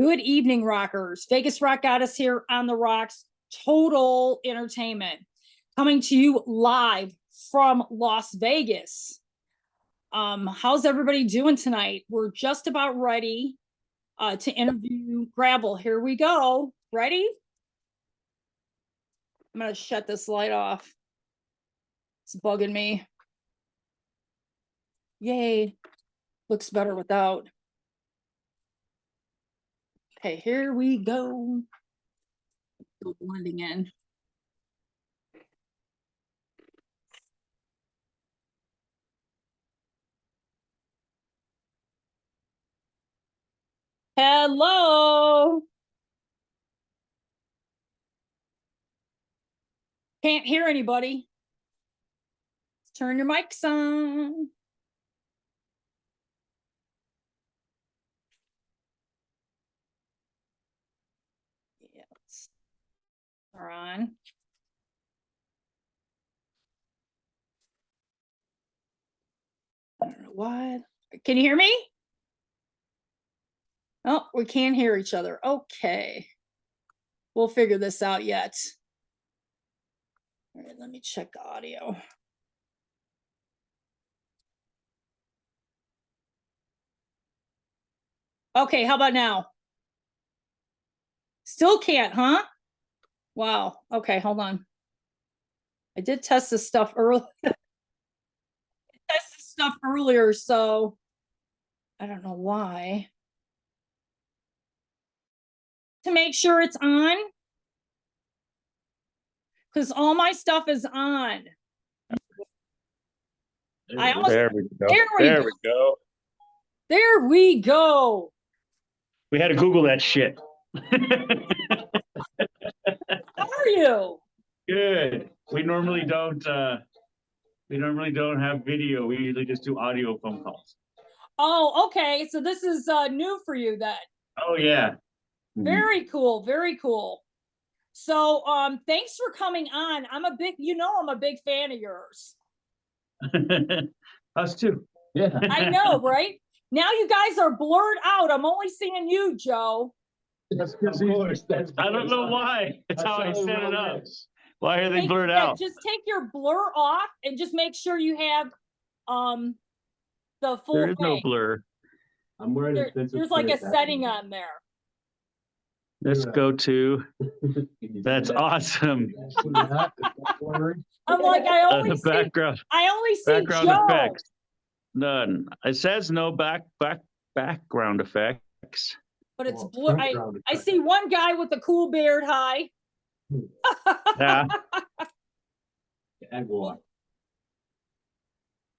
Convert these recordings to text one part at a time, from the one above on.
Good evening, rockers. Vegas Rock got us here on the rocks. Total entertainment. Coming to you live from Las Vegas. How's everybody doing tonight? We're just about ready to interview Gravel. Here we go. Ready? I'm going to shut this light off. It's bugging me. Yay. Looks better without. Okay, here we go. Still blending in. Hello. Can't hear anybody. Turn your mics on. Yes. Are on. I don't know why. Can you hear me? Oh, we can't hear each other. Okay. We'll figure this out yet. All right, let me check the audio. Okay, how about now? Still can't, huh? Wow. Okay, hold on. I did test this stuff earlier. So I don't know why. To make sure it's on, because all my stuff is on. There we go. There we go. We had to Google that shit. How are you? Good. We normally don't have video. We usually just do audio phone calls. Oh, okay. So this is new for you then. Oh yeah. Very cool. Very cool. So thanks for coming on. I'm a big fan of yours. Us too. Yeah. I know, right? Now you guys are blurred out. I'm only seeing you, Joe. That's because I don't know why. That's how I set it up. Why are they blurred Yeah, out? just take your blur off and just make sure you have the full There is no thing. blur. I'm wearing There's like a setting on there. Let's go to. That's awesome. I'm like, I only see background Joe. effects. None. It says no background effects. But it's blue. I see one guy with a cool beard. Hi. Yeah. Jaguar.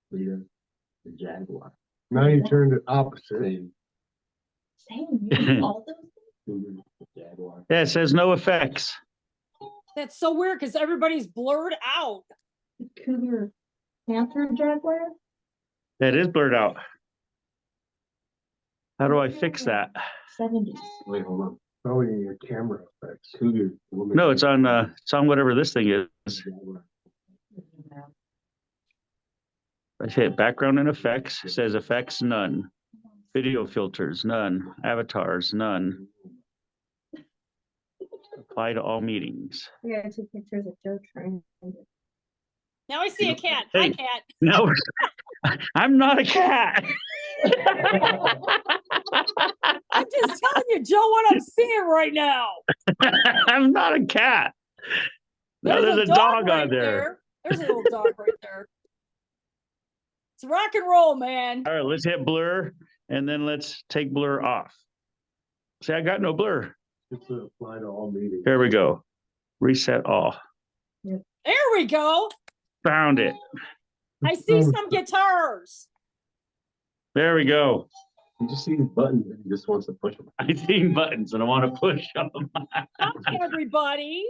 The Jaguar. Now you turned it opposite. Yeah, it says no effects. That's so weird because everybody's blurred out. Cougar Panther Jaguar? That is blurred out. How do I fix that? 70s. Wait, hold on. Probably in your camera effects. Cougar. No, it's on whatever this thing is. I hit background and effects. It says effects none. Video filters none. Avatars none. Apply to all meetings. I gotta take pictures of Joe trying. Now I see a cat. Hi, Hey. cat. No, I'm not a cat. I'm just telling you, Joe, what I'm seeing right now. I'm not a cat. No, there's a dog right on there. There's a little dog right there. It's rock and roll, man. All right, let's hit blur and then let's take blur off. See, I got no blur. It's apply to all meetings. Here we go. Reset all. There we go. Found it. I see some guitars. There we go. You just see the buttons and he just wants to push them. I seen buttons and I want to push them. Hi, everybody.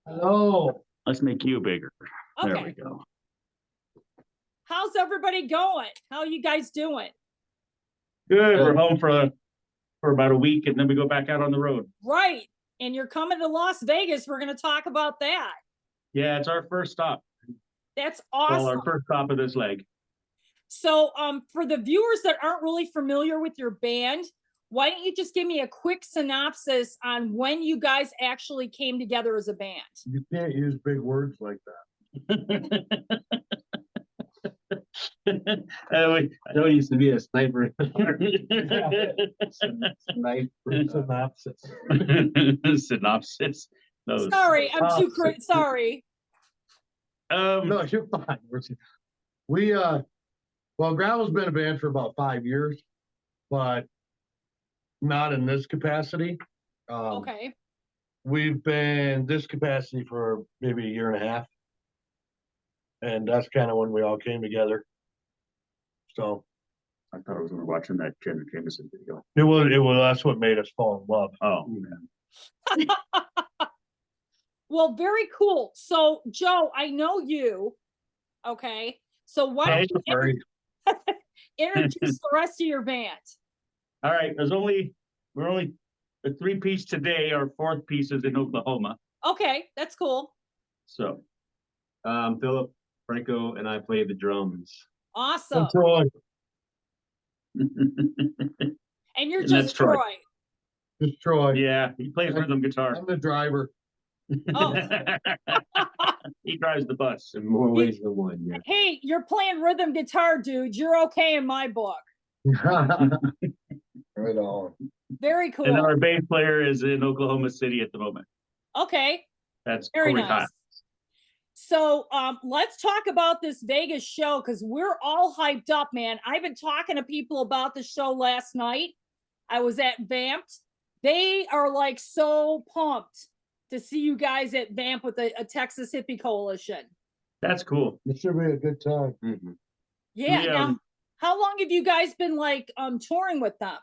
Hello. Let's make you bigger. Okay. There we go. How's everybody going? How are you guys doing? Good. We're home for about a week and then we go back out on the road. Right. And you're coming to Las Vegas. We're going to talk about that. Yeah, it's our first stop. That's awesome. Well, our first stop of this leg. So for the viewers that aren't really familiar with your band, why don't you just give me a quick synopsis on when you guys actually came together as a band? You can't use big words like I Joe used to be a sniper. that. Synopsis. Synopsis. No. Sorry, I'm too synopsis. sorry. No, you're fine. We, well, Gravel's been a band for about 5 years, but not in this capacity. Okay. We've been this capacity for maybe a year and a half. And that's kind of when we all came together. So I thought I was watching that Jenna Jameson video. that's what made us fall in love. Oh, man. Well, very cool. So, Joe, I know you. Okay. So why Hey, don't you Sorry. introduce the rest of your band? All right, we're only a 3-piece today. Our 4th piece is in Oklahoma. Okay, that's cool. So Philip, Franco, and I play the drums. Awesome. Troy, And you're And just that's Troy. Troy. just Troy. yeah, he plays rhythm guitar. I'm the driver. Oh. He drives the bus. In more ways than one, yeah. Hey, you're playing rhythm guitar, dude. You're okay in my book. Right on. Very And cool. our bass player is in Oklahoma City at the moment. Okay, That's very Corey nice. Hott. So let's talk about this Vegas show because we're all hyped up, man. I've been talking to people about the show last night. I was at Vamped. They are like so pumped to see you guys at Vamp with a Texas Hippie Coalition. That's cool. It should be a good time. Mhm. Yeah. We, Now, how long have you guys been like touring with them?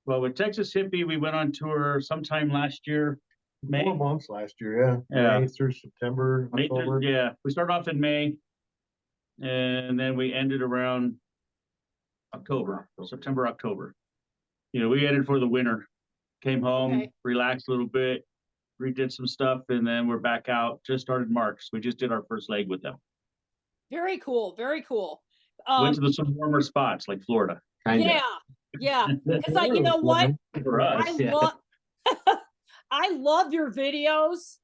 Well, with Texas Hippie, we went on tour sometime last year. May. 4 months last year, yeah. Yeah. May through September, May through- October. yeah, we started off in May, and then we ended around October, September, October. You know, we headed for the winter, came home, Okay. relaxed a little bit, redid some stuff, and then we're back out. Just started March. We just did our first leg with them. Very cool. Very cool. Went to some warmer spots like Florida. Kinda. Yeah. Because you know what? For us, I yeah. love I love your videos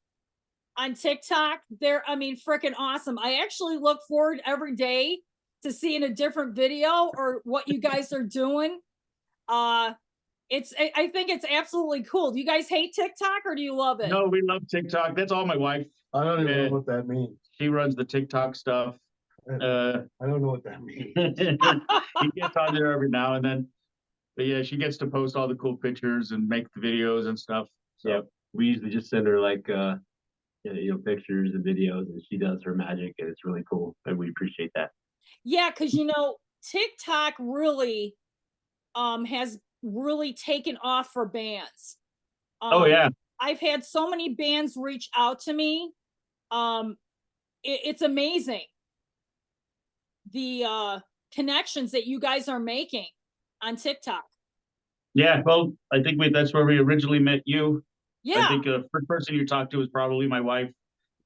on TikTok. I mean, freaking awesome. I actually look forward every day to seeing a different video or what you guys are doing. I think it's absolutely cool. Do you guys hate TikTok or do you love it? No, we love TikTok. That's all my wife. I don't even Yeah. know what that means. She runs the TikTok stuff. I don't know what that means. He gets on there every now and then. But yeah, she gets to post all the cool pictures and make the videos and stuff. So Yep. We usually just send her like pictures and videos, and she does her magic, and it's really cool, and we appreciate that. Yeah, because TikTok really has really taken off for bands. oh yeah. I've had so many bands reach out to me. It's amazing the connections that you guys are making on TikTok. Yeah, well, I think that's where we originally met you. I Yeah. think the first person you talked to was probably my wife.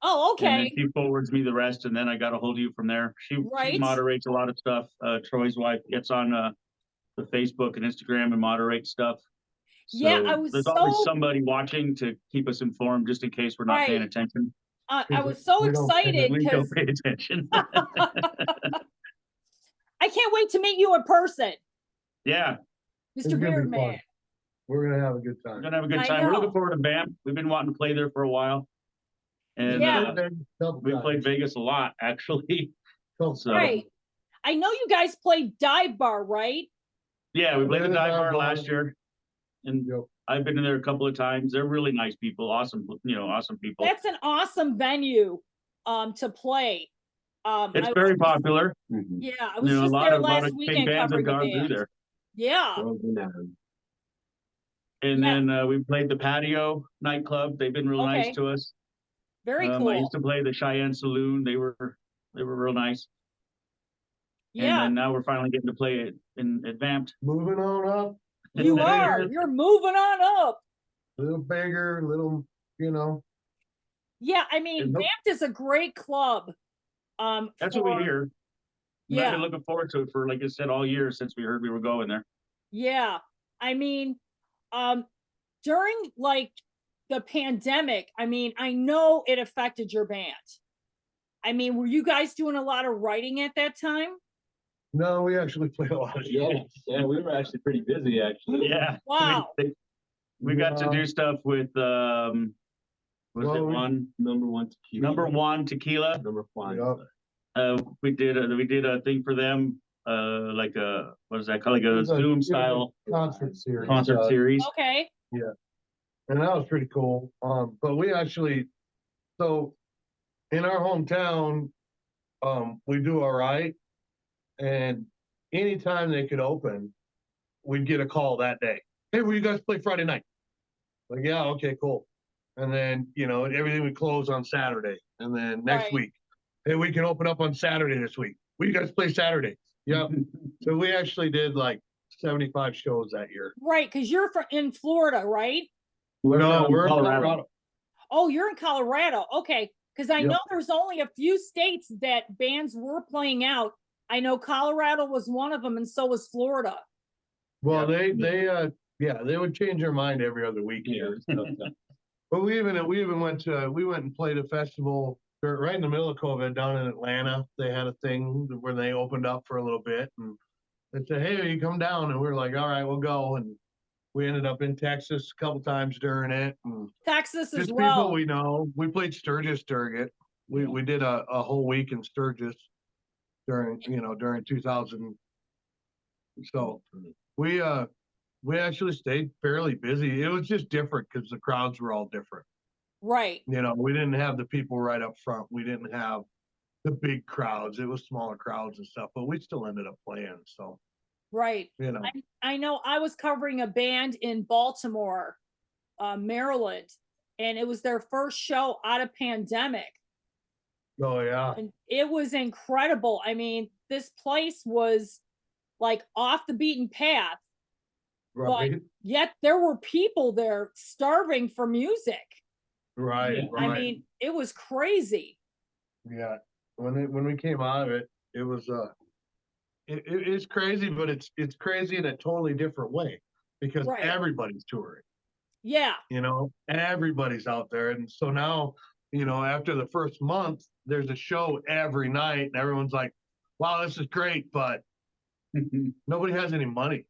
Oh, And then okay. she forwards me the rest, and then I got a hold of you from there. She Right. moderates a lot of stuff. Troy's wife gets on the Facebook and Instagram and moderates stuff. Yeah, So I was there's always so- somebody watching to keep us informed, just in case we're not paying Right. attention. I was so We don't pay excited We don't because pay attention. I can't wait to meet you in person, Yeah, It's Mr. gonna be Beard fun. Man. We're gonna have a good we're time. gonna have a good I time. We're know. looking forward to Vamp. We've been wanting to play there for a while. And Yeah. we played Vegas a lot, actually. So Right. I know you guys played Dive Bar, right? yeah, we played the Yeah, dive bar dive bar. last year. And Yep. I've been in there a couple of times. They're really nice people, awesome people. That's an awesome venue to play. It's very popular. Mhm. Yeah, I was A just lot there of last big weekend bands have covering a gone through band. there. Yeah, World renowned. And Yeah. then we played the Patio nightclub. They've been real nice Okay. to us. very I cool. used to play the Cheyenne Saloon. They were real nice. And Yeah, then now we're finally getting to play it at Vamped. Moving on up, you little are. bigger. You're moving on up. little bigger, little, Yeah, I mean, And Vamped is a great club. That's what we hear. And I've Yeah, been looking forward to it for, like I said, all year since we heard we were going there. yeah. I mean, During like the pandemic, I mean, I know it affected your band. I mean, were you guys doing a lot of writing at that time? No, we actually played a lot of Yeah, shows. yeah, we were actually pretty busy actually. Yeah. Wow. We got to Yeah. do stuff with, was it Well, one, Number one tequila. number one? Number one. Yep. We did a thing for them, like a, what is that called? Like It a was a- Zoom style Concert series. concert series. Okay. And that was pretty cool. But we actually, so in our hometown, we do all right. And anytime they could open, we'd get a call that day. Hey, will you guys play Friday night? Like, yeah, okay, cool. And then, you know, everything would close on Saturday. And then next Right. week, hey, we can open up on Saturday this week. Will you guys play Saturday? Yep. So we actually did like 75 shows that year. Right, because you're from in Florida, right? No, we're in Colorado. Colorado. Oh, you're in Colorado. Okay. Because I Yep. know there's only a few states that bands were playing out. I know Colorado was one of them, and so was Florida. Well, they would change their mind every other week Yeah. here. But we went and played a festival right in the middle of COVID down in Atlanta. They had a thing where they opened up for a little bit and they said, hey, you come down. And we were like, all right, we'll go. And we ended up in Texas a couple times during it. And Texas as just well. people we know. We played Sturgis during it. We did a whole week in Sturgis during 2000. So we actually stayed fairly busy. It was just different because the crowds were all different. Right. You know, we didn't have the people right up front. We didn't have the big crowds. It was smaller crowds and stuff, but we still ended up playing. So, Right. you know, I know I was covering a band in Baltimore, Maryland, and it was their first show out of pandemic. oh yeah, And it was incredible. I mean, this place was like off the beaten path, right, yet there were people there starving for music. right, Yeah. right. I mean, it was crazy. Yeah. When we came out of it, it was it's crazy, but it's crazy in a totally different way because Right. everybody's touring. Yeah. You know, everybody's out there, and so now, you know, after the first month, there's a show every night, and everyone's like, "Wow, this is great," but nobody has any money.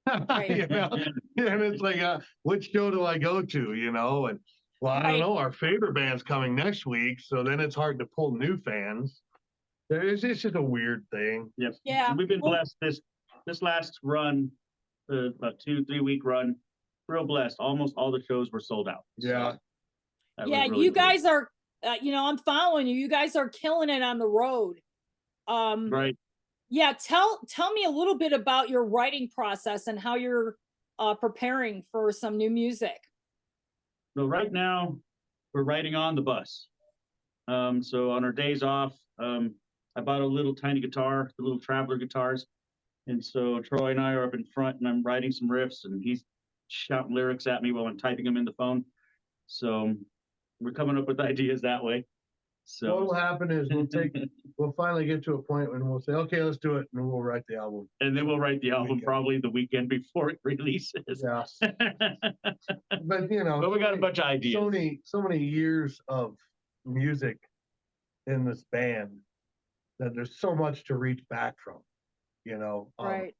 Right. You know, and it's like, which show do I go to? You know, and well, I Right. don't know. Our favorite band's coming next week, so then it's hard to pull new fans. It's just a weird thing. Yep. Yeah. And we've been Well- blessed this last run, about 2-3 week run, real blessed. Almost all the shows were sold out. So Yeah. that was Yeah, really you cool. guys are, I'm following you. You guys are killing it on the road. Right. Yeah, tell me a little bit about your writing process and how you're preparing for some new music. So right now we're riding on the bus. So on our days off, I bought a little tiny guitar, the little traveler guitars. And so Troy and I are up in front and I'm writing some riffs and he's shouting lyrics at me while I'm typing them in the phone. So we're coming up with ideas that way. So What will happen is we'll finally get to a point when we'll say, okay, let's do it, and we'll write the album. and then we'll write the album Weekend. probably the weekend before it releases. Yeah. But But you know, we got a bunch of ideas. so many years of music in this band that there's so much to reach back from, you know. Right.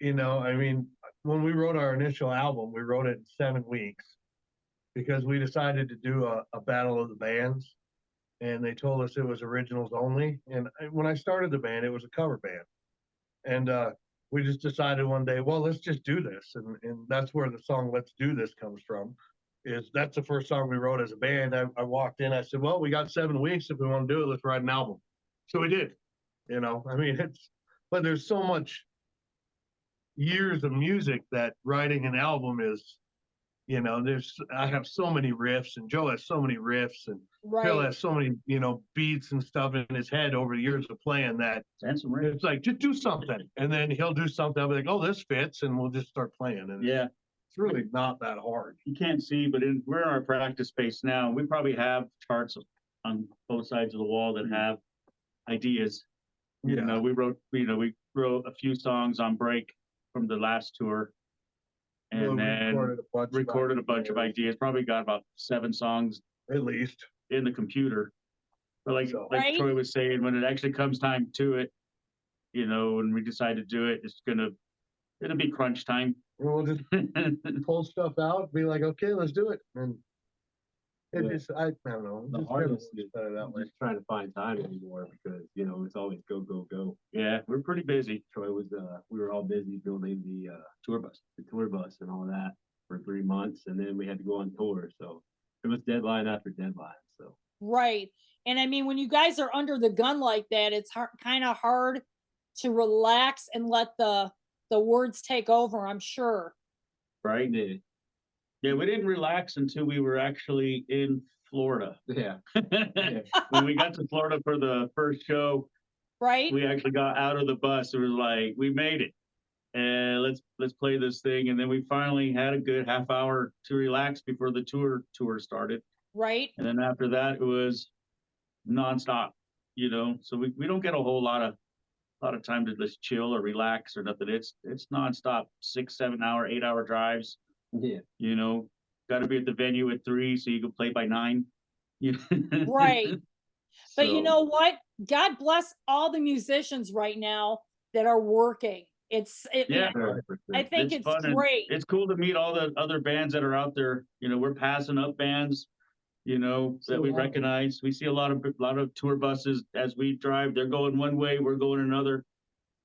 You know, I mean, when we wrote our initial album, we wrote it in 7 weeks because we decided to do a battle of the bands, and they told us it was originals only. And when I started the band, it was a cover band, and we just decided one day, well, let's just do this, and that's where the song "Let's Do This" comes from. That's the first song we wrote as a band. I walked in, I said, well, we got 7 weeks. If we want to do it, let's write an album. So we did. You know, I mean, but there's so much years of music that writing an album is, you know, I have so many riffs, and Joe has so many riffs, and Phil Right. has so many, you know, beats and stuff in his head over the years of playing that And some riffs. it's like, just do something. And then he'll do something. I'll be like, oh, this fits. And we'll just start playing. And Yeah. it's really not that hard. You can't see, but we're in our practice space now. We probably have charts on both sides of the wall that have ideas. You know, we wrote a few songs on break from the last tour. Well, And we then recorded a bunch of ideas, ideas, probably got about 7 songs at least. in the computer. But like, So- like Right. Troy was saying, when it actually comes time to it, you know, when we decide to do it, it'll be crunch time. We'll just pull stuff out, be like, okay, let's do it. And it Yeah. just, I don't know. The just kinda hardest works is better that way. just trying to find time anymore because, you know, it's always go, go, go. Yeah, we're pretty busy. Troy was, we were all busy building Tour bus. the tour bus and all that for 3 months, and then we had to go on tour, so it was deadline after deadline, so. Right. And I mean, when you guys are under the gun like that, it's kind of hard to relax and let the words take over, I'm sure. Right? Yeah, Yeah, we didn't relax until we were actually in Florida. yeah, When we got to Florida for the first show, Right? we actually got out of the bus. It was like, we made it. And let's play this thing. And then we finally had a good half hour to relax before the tour started. Right? And then after that, it was nonstop, you know. So we don't get a whole lot of time to just chill or relax or nothing. It's nonstop, 6, 7 hour, 8 hour drives. yeah. You know, got to be at the venue at 3 so you can play by 9. You Right. But you So, know what? God bless all the musicians right now that are working. Yeah. for sure. I think it's it's fun and great. it's cool to meet all the other bands that are out there. You know, we're passing up bands, you know, that we So, recognize. We see a lot of tour buses as we drive. They're going one way, we're going another.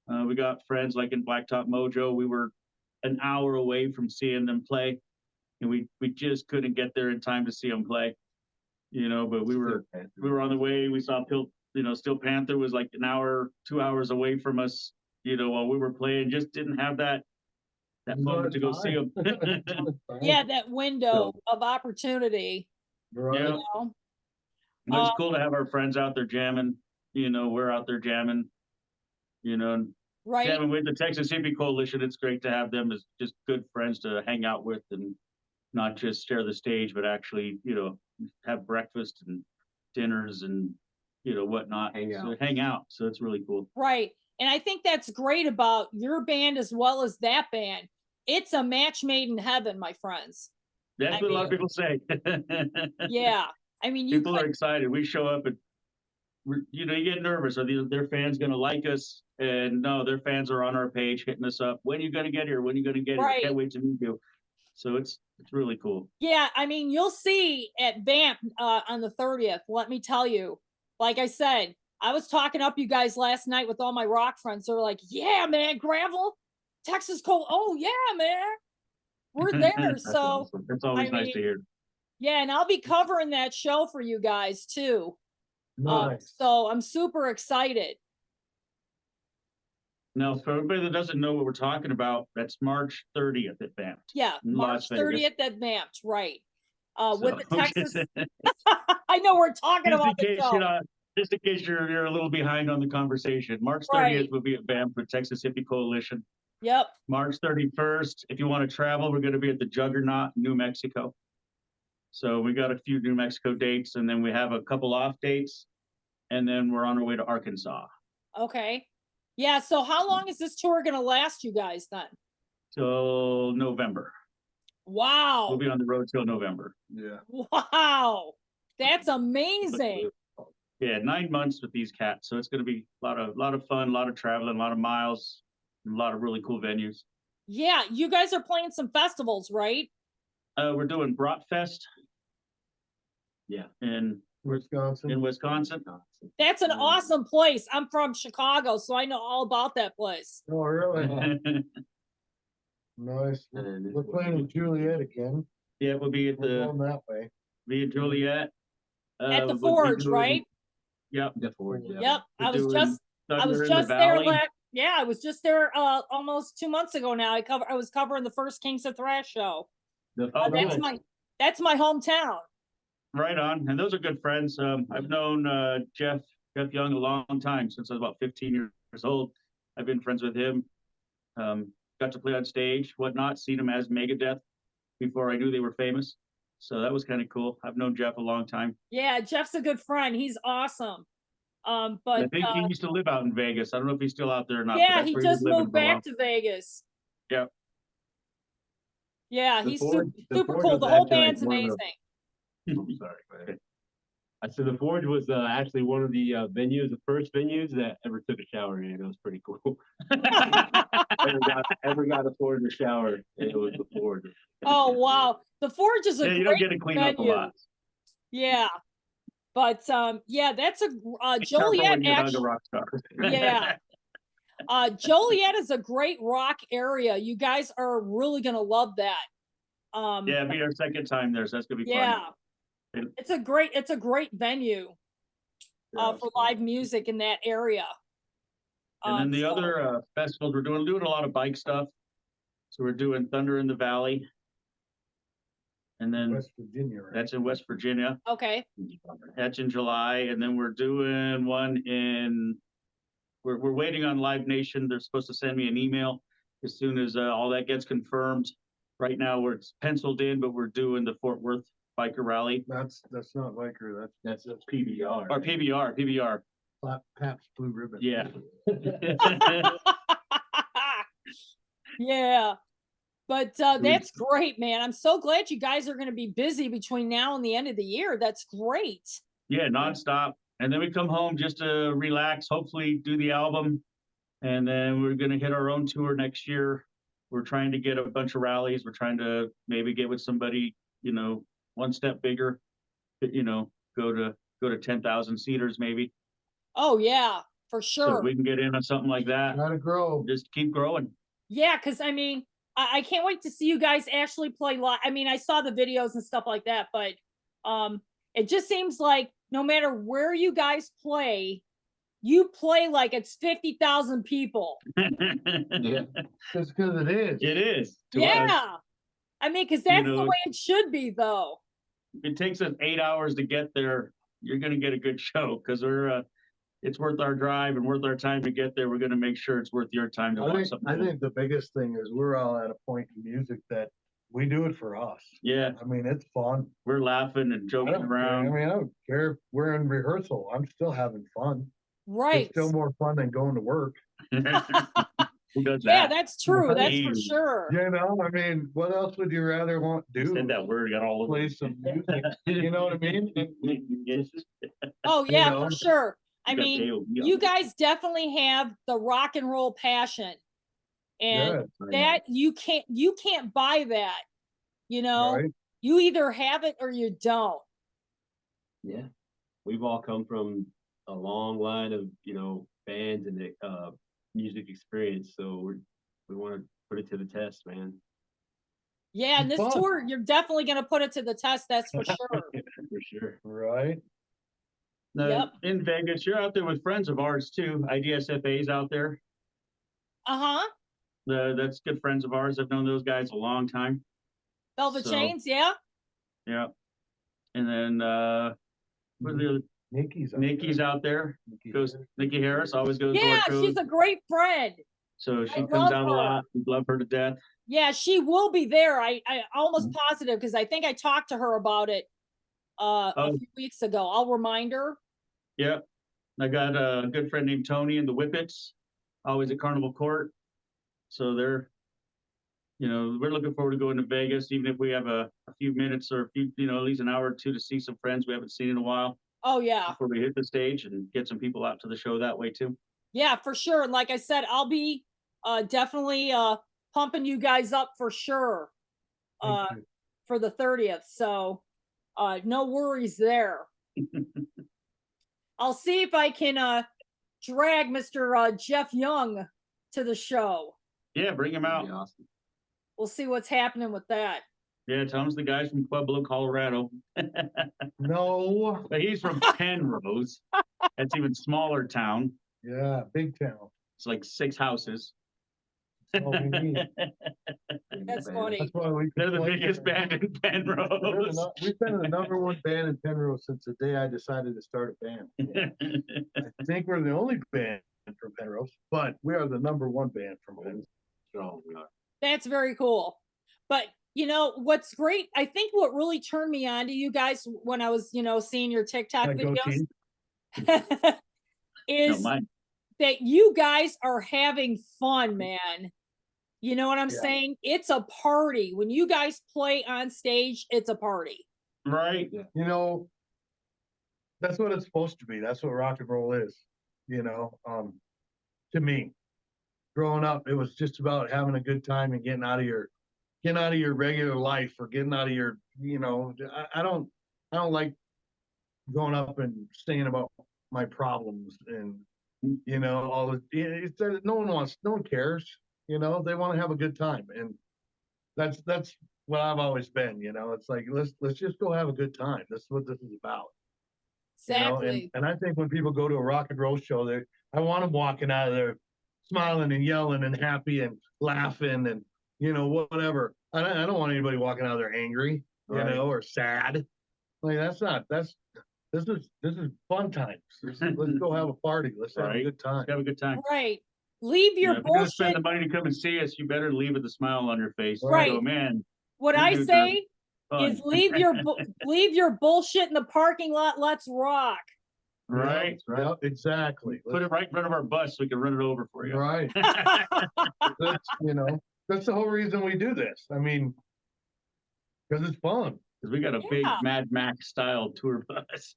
We got friends like in Blacktop Mojo. We were an hour away from seeing them play, and we just couldn't get there in time to see them play. You know, but we were on the way. We saw Steel Panther was like an hour, 2 hours away from us. You know, while we were playing, just didn't have that moment to go see them. Yeah, that window of opportunity, Right. Yeah. you know. It's cool to have our friends out there jamming. You know, we're out there jamming. You know, and Right? jamming with the Texas Hippie Coalition. It's great to have them as just good friends to hang out with and not just share the stage, but actually, you know, have breakfast and dinners and, you know, whatnot. Hang So out. hang out. So it's really cool. Right. And I think that's great about your band as well as that band. It's a match made in heaven, my friends. That's I what a lot of mean- people say. Yeah. I mean, you People are could, excited. We show up and, you know, you get nervous. Are their fans going to like us? And no, their fans are on our page hitting us up. When are you going to get here? When are you going to get here? Right. Can't wait to meet you. So it's really cool. yeah, I mean, you'll see at Vamp on the 30th. Let me tell you, like I said, I was talking up you guys last night with all my rock friends. They're like, yeah, man, gravel, Texas cold. Oh, yeah, man. We're there. That's So, awesome. That's always I nice mean, to hear. yeah, and I'll be covering that show for you guys too. Nice. So I'm super excited. Now, for everybody that doesn't know what we're talking about, that's March 30th at Vamp. Yeah, In March Las Vegas. 30th at Vamped, right. With the So, Texas, just I know we're talking in about the case, show. you know, just in case you're a little behind on the conversation, March 30th Right. will be at Vamp for Texas Hippie Coalition. Yep. March 31st, if you want to travel, we're going to be at the Juggernaut, New Mexico. So we got a few New Mexico dates, and then we have a couple off dates, and then we're on our way to Arkansas. Okay. Yeah. So how long is this tour going to last you guys then? Till November. Wow. We'll be on the road till November. Yeah. Wow. That's amazing. Yeah, 9 months with these cats. So it's going to be a lot of fun, a lot of traveling, a lot of miles, and a lot of really cool venues. Yeah. You guys are playing some festivals, right? We're doing Bratfest. Yeah. In Wisconsin. Wisconsin. That's an awesome place. I'm from Chicago, so I know all about that place. Oh, really? Nice. And We're playing in Juliet again. Yeah, we'll be at We're going that way. be in Juliet. At the we'll be Forge, doing- right? Yep. the Ford, yeah. Yep. We're I was doing just Thunder in the there Valley. yeah, I was just there almost 2 months ago now. I was covering the first Kings of Thrash show. The Oh, That's nice. my hometown. Right on. And those are good friends. I've known Jeff Young a long time, since I was about 15 years old. I've been friends with him. Got to play on stage, whatnot, seen him as Megadeth before I knew they were famous. So that was kind of cool. I've known Jeff a long time. Yeah, Jeff's a good friend. He's awesome. I But think he used to live out in Vegas. I don't know if he's still out there or not. but yeah, that's he where was just living moved for a while. back to Vegas. Yep. Yeah, The he's Forge- the super Forge cool. was The whole actually, like, band's one of the- amazing. I'm sorry, go ahead. I said the Forge was actually one of the venues, the first venues that ever took a shower in. It was pretty cool. ever got a Forge a shower, and it was the Forge. Oh, wow. The Forge is a Yeah, you don't great get to clean up a venue. lot. Yeah. But yeah, that's a Except for when Joliet you hug a actually. rock star. Yeah. Joliet is a great rock area. You guys are really gonna love that. Yeah, it'll be our second time there, so that's gonna be fun. Yeah. And- It's a great venue for live music in that area. And then the So- other festivals, we're doing a lot of bike stuff. So we're doing Thunder in the Valley. And then West Virginia, right? that's in West Virginia. Okay. That's in July. And then we're doing one we're waiting on Live Nation. They're supposed to send me an email as soon as all that gets confirmed. Right now, it's penciled in, but we're doing the Fort Worth Biker Rally. That's not Viker, That's a PBR. Or PBR. that's Pabst Blue Ribbon. Yeah. Yeah. But that's great, man. I'm so glad you guys are going to be busy between now and the end of the year. That's great. Yeah, nonstop. And then we come home just to relax, hopefully do the album. And then we're gonna hit our own tour next year. We're trying to get a bunch of rallies. We're trying to maybe get with somebody, one step bigger. Go to 10,000 seaters maybe. Oh yeah, for So sure. we can get in on something like that. Gotta grow. Just keep growing. Yeah, because I mean, I can't wait to see you guys actually play live. I mean, I saw the videos and stuff like that, but it just seems like no matter where you guys play, you play like it's 50,000 people. Yeah. Just because it is. It is. to us. Yeah. I mean, because that's the know, way it should be, though. If it takes us 8 hours to get there, you're gonna get a good show because it's worth our drive and worth our time to get there. We're gonna make sure it's worth your time to watch something. I cool. think the biggest thing is we're all at a point in music that we do it for us. Yeah, I mean, it's fun. we're laughing and I joking don't care. I around. mean, I don't care if we're in rehearsal. I'm still having fun. Right. It's still more fun than going to work. Who does Yeah, that? that's true. That's for Right. sure. You know, I mean, what else would you rather want to do? Said that word, got all over. Play some music. You know what I mean? Oh, You yeah, know, for sure. I got mean, Dale, you guys definitely have the rock and roll passion. And Good, that you can't buy that. You know, right? you either have it or you don't. Yeah. We've all come from a long line of, bands and music experience. So we want to put it to the test, man. Yeah, and It's this fun. tour, you're definitely gonna put it to the test, that's for sure. For sure. Right? Yep. In Vegas, you're out there with friends of ours too. IDSFA's out there. Uh-huh. That's good friends of ours. I've known those guys a long time. Velvet So- Chains, yeah. Yeah. And then what are the other? Nikki's out Nikki's there. out there. Nikki Goes Harris. Nikki Harris always goes to Yeah, our shows. she's a great friend. So she I comes love out a her. lot. We love her to death. Yeah, she will be there. I almost Mm-hmm. positive because I think I talked to her about it a Oh. few weeks ago. I'll remind her. Yeah. I got a good friend named Tony and the Whippets, always at Carnival Court. So they're, we're looking forward to going to Vegas, even if we have a few minutes or at least an hour or two to see some friends we haven't seen in a while Oh yeah. before we hit the stage and get some people out to the show that way too. Yeah, for sure. And like I said, I'll be definitely pumping you guys up for sure Thank you. for the 30th. So no worries there. I'll see if I can drag Mr. Jeff Young to the show. Yeah, bring him That'd be out. awesome. We'll see what's happening with that. Yeah, Tom's the guy from Pueblo, Colorado. No. But he's from Penrose. That's even smaller town. Yeah, big town. It's like 6 houses. That's all we need. That's Man. funny. That's why we. They're the play biggest there. band in Penrose. We've been the number one band in Penrose since the day I decided to start a band. I think we're the only band from Penrose, but we are the number one band from Penrose. Strong we are. That's very cool. But what's great, I think what really turned me on to you guys when I was, seeing your TikTok That videos goatee. is No, mine. that you guys are having fun, man. You know what I'm Yeah. saying? It's a party. When you guys play on stage, it's a party. Right? You know, that's what it's supposed to be. That's what rock and roll is, you know, to me. Growing up, it was just about having a good time and getting out of your regular life, or getting out of your, you know, I don't like going up and saying about my problems and, you know, all the, no one cares, you know, they want to have a good time. And that's what I've always been, you know, it's like, let's just go have a good time. That's what this is about. You know, Exactly. and I think when people go to a rock and roll show, I want them walking out of there smiling and yelling and happy and laughing and, you know, whatever. I don't want anybody walking out of there angry, you Right. know, or sad. Like this is fun times. Let's go have a party. Let's have a Right. good time. Have a good time. Right. Leave You your know, if you're gonna spend bullshit. the money to come and see us, you better leave with a smile on your face. Right. Go, man, What these I dudes are say fun. is leave your bullshit in the parking lot. Let's rock. Right? Yep, yep, exactly. Put it right in front of our bus so we can run it over for you. Right. That's, you know, that's the whole reason we do this. I mean, because it's fun. Because we got a big Yeah. Mad Max style tour bus.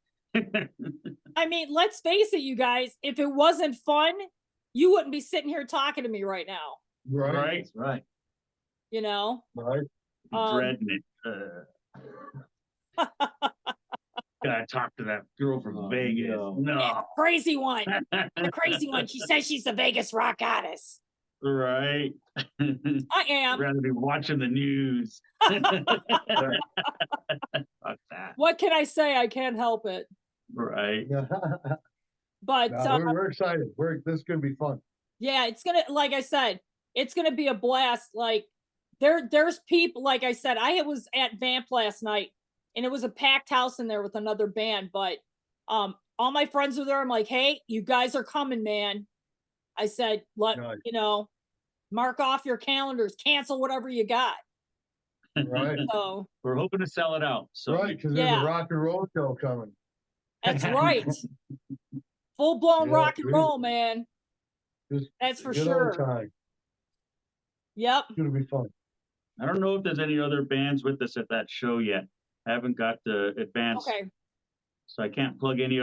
I mean, let's face it, you guys, if it wasn't fun, you wouldn't be sitting here talking to me right now, Right. Right? That's right. you know? Right. Dreading it. Gotta talk to that girl from Oh, Vegas. no. No. Crazy one. The crazy one. She says she's the Vegas rock goddess. Right. I am. Rather be watching the news. Fuck that. What can I say? I can't help it. Right. But No, we're excited. This is gonna be fun. yeah, it's gonna, like I said, it's gonna be a blast. Like there's people, like I said, I was at Vamp last night and it was a packed house in there with another band, but all my friends were there. I'm like, hey, you guys are coming, man. I said, Nice. you know, mark off your calendars, cancel whatever you got. Right. So We're hoping to sell it out. So Right, because there's Yeah. a rock and roll show coming. that's right. Full blown Yeah, rock and we- roll, man. Just That's for good old sure. time. Yep. It's gonna be fun. I don't know if there's any other bands with us at that show yet. I haven't got the advance, Okay. so I can't plug any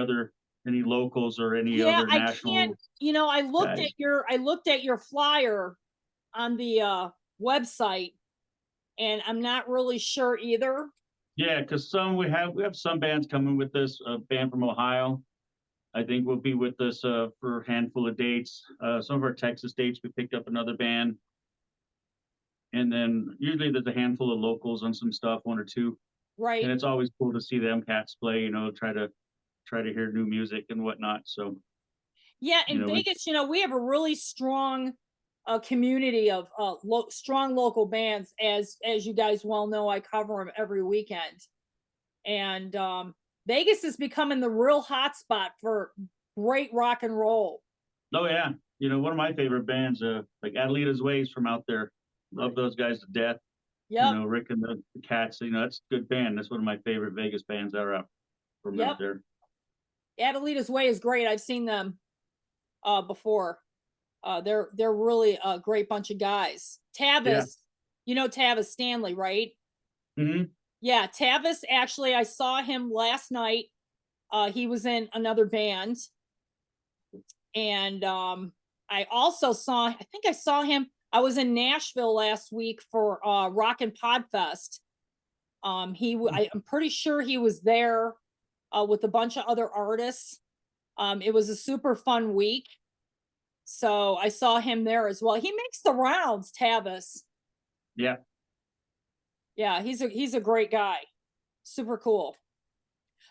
locals or any Yeah, other I national. can't, you know, I looked guys. at your flyer on the website and I'm not really sure either. Yeah, because we have some bands coming with us. A band from Ohio, I think, will be with us for a handful of dates. Some of our Texas dates, we picked up another band, and then usually there's a handful of locals on some stuff, one or two, and Right. it's always cool to see them cats play. You know, try to hear new music and whatnot. So Yeah, you in know, Vegas, you know, we have a really strong community of strong local bands. As you guys well know, I cover them every weekend. And Vegas is becoming the real hot spot for great rock and roll. oh yeah, you know, one of my favorite bands, like Adelita's Ways from out there. Love those guys to death. Yep. You know, Rick and the Cats. You know, that's a good band. That's one of my favorite Vegas bands that are out from Yep. out there. Adelita's Way is great. I've seen them before. They're really a great bunch of guys. Tavis, Yeah. you know Tavis Stanley, right? Hmm. Yeah, Tavis, actually, I saw him last night. He was in another band. And I also I think I saw him. I was in Nashville last week for Rockin' Podfest. I'm pretty sure he was there with a bunch of other artists. It was a super fun week. So I saw him there as well. He makes the rounds, Tavis. Yeah. Yeah, he's a great guy. Super cool.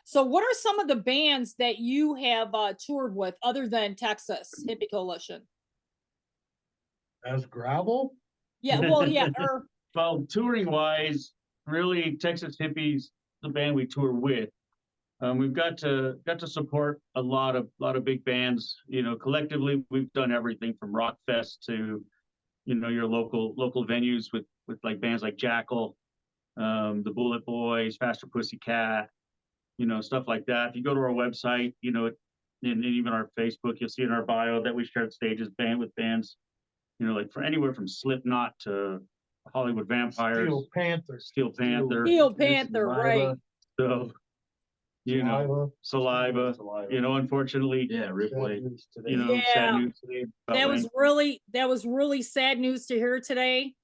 So what are some of the bands that you have toured with other than Texas Hippie Coalition? As gravel? Yeah, well, yeah, Well, touring wise, really, Texas Hippies, the band we tour with. We've got to support a lot of big bands. You know, collectively, we've done everything from rock fest to, you know, your local venues with like bands like Jackal, the Bullet Boys, Faster Pussycat, you know, stuff like that. If you go to our website, you know, and even our Facebook, you'll see in our bio that we shared stages with bands you know, like for anywhere from Slipknot to Hollywood Vampires, Steel Panther. Steel Panther. Steel Panther, right? So, you know, Saliva, you know, unfortunately, Yeah, Ripley. you know, sad Yeah. news today. about That was Wayne. really sad news to hear today.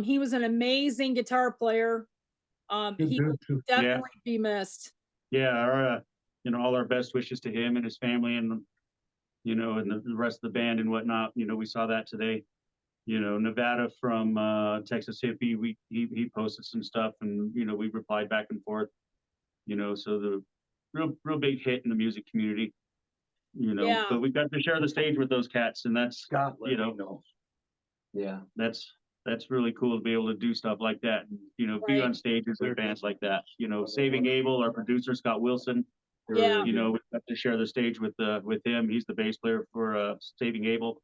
He was an amazing guitar player. Good He will dude, too. definitely be missed. Yeah, our, you know, all our best wishes to him and his family and, you know, and the rest of the band and whatnot. You know, we saw that today. You know, Nevada from Texas Hippie, he posted some stuff and, you know, we replied back and forth, you know, so the real big hit in the music community, you know, Yeah. but we got to share the stage with those cats and that's, Scott, let you me know, know. Yeah. that's really cool to be able to do stuff like that. And, you know, be Right. on stages with bands like that, you know, Saving Abel, our producer, Scott Wilson, Yeah. you know, we got to share the stage with him. He's the bass player for Saving Abel.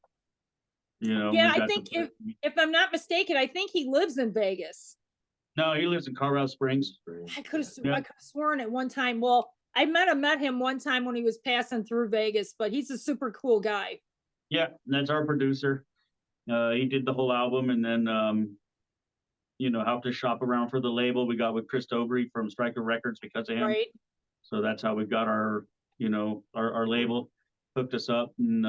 You know, Yeah, we I got think to, if I'm not mistaken, I think he lives in Vegas. no, he lives in Colorado Springs. I could have Yeah. I could have sworn at one time. Well, I met him one time when he was passing through Vegas, but he's a super cool guy. Yeah, that's our producer. He did the whole album and then, you know, helped us shop around for the label. We got with Chris Dobry from Striker Records because of him. Right. So that's how we got our, you know, our label hooked us up and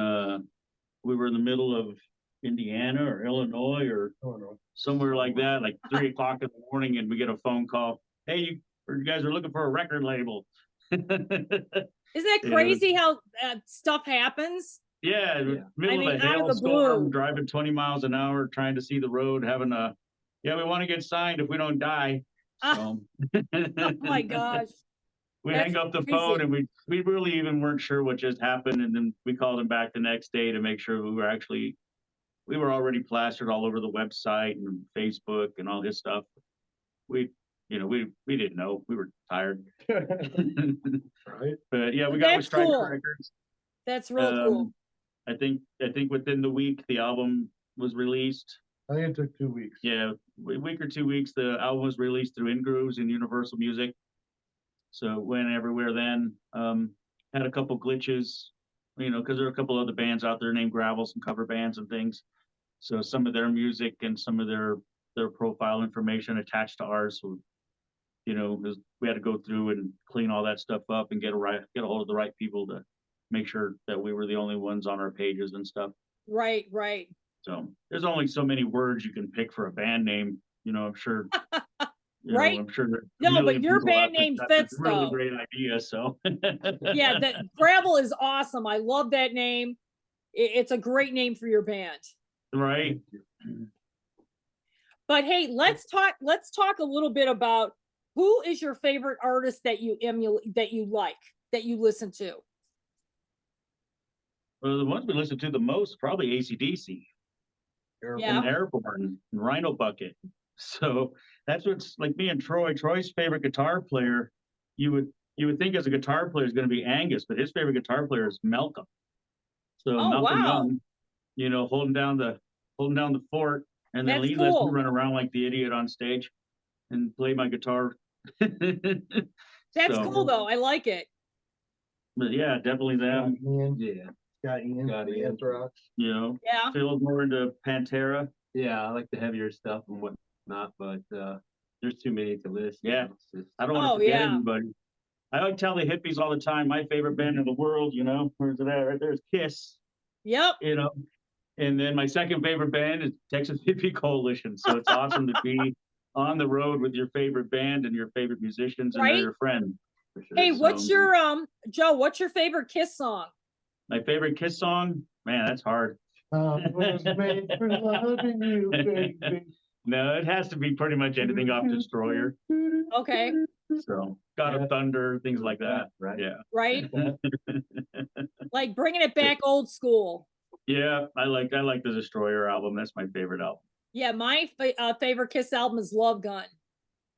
we were in the middle of Indiana or Illinois or Oh, no. somewhere like that, like 3 o'clock in the morning, and we get a phone call. Hey, you guys are looking for a record label. Isn't that You know, crazy how stuff happens? Yeah, Yeah. middle I mean, of a out of the hailstorm, blue. driving 20 miles an hour, trying to see the road, yeah, we want to get signed if we don't die. Ah, So oh my gosh. we That's hang up the crazy. phone and we really even weren't sure what just happened. And then we called him back the next day to make sure we were already plastered all over the website and Facebook and all his stuff. We didn't know. We were tired. Right? But yeah, we But got with that's Striker cool. Records. That's real cool. I think within the week the album was released. I think it took 2 weeks. Yeah, a week or 2 weeks, the album was released through InGrooves and Universal Music. So it went everywhere then. Had a couple glitches, you know, because there are a couple other bands out there named Gravel, some cover bands and things. So some of their music and some of their profile information attached to ours. So, you know, we had to go through and clean all that stuff up and get a hold of the right people to make sure that we were the only ones on our pages and stuff. Right, right. So there's only so many words you can pick for a band name. You know, I'm sure. Right. I'm sure. No, but your band name fits a really though. great idea. So. Yeah, that Gravel is awesome. I love that name. It's a great name for your band. Right. But hey, let's talk a little bit about who is your favorite artist that you emulate, that you like, that you listen to. Well, the ones we listen to the most probably AC/DC Yeah. and Airborne and Rhino Bucket. So that's what's like me and Troy. Troy's favorite guitar player, you would think as a guitar player is going to be Angus, but his favorite guitar player is Malcolm. So Oh, Malcolm wow. Young, you know, holding down the fort, and then That's he lets me cool. run around like the idiot on stage and play my guitar. That's So, cool though. I like it. But yeah, definitely them. Ian, Yeah. Scott Ian, Scott Ian. Anthrax. You know, Yeah. Phil's more into Pantera. Yeah, I like the heavier stuff and whatnot, but there's too many to list. you Yeah. know, it's just- I don't want to Oh, forget yeah. anybody. I like tell the hippies all the time, my favorite band in the world, you know, where's it at? Right there's Kiss, Yep. you know. And then my second favorite band is Texas Hippie Coalition. So it's awesome to be on the road with your favorite band and your favorite musicians and Right. they're your friend. for sure. Hey, what's So- your Joe, what's your favorite Kiss song? My favorite Kiss song, man, that's hard. I was made for loving you, baby. No, it has to be pretty much anything off Destroyer. Okay. So God of Thunder, things like that. Right. Yeah. Right? Like bringing it back old school. Yeah, I like the Destroyer album. That's my favorite album. Yeah, my favorite Kiss album is Love Gun.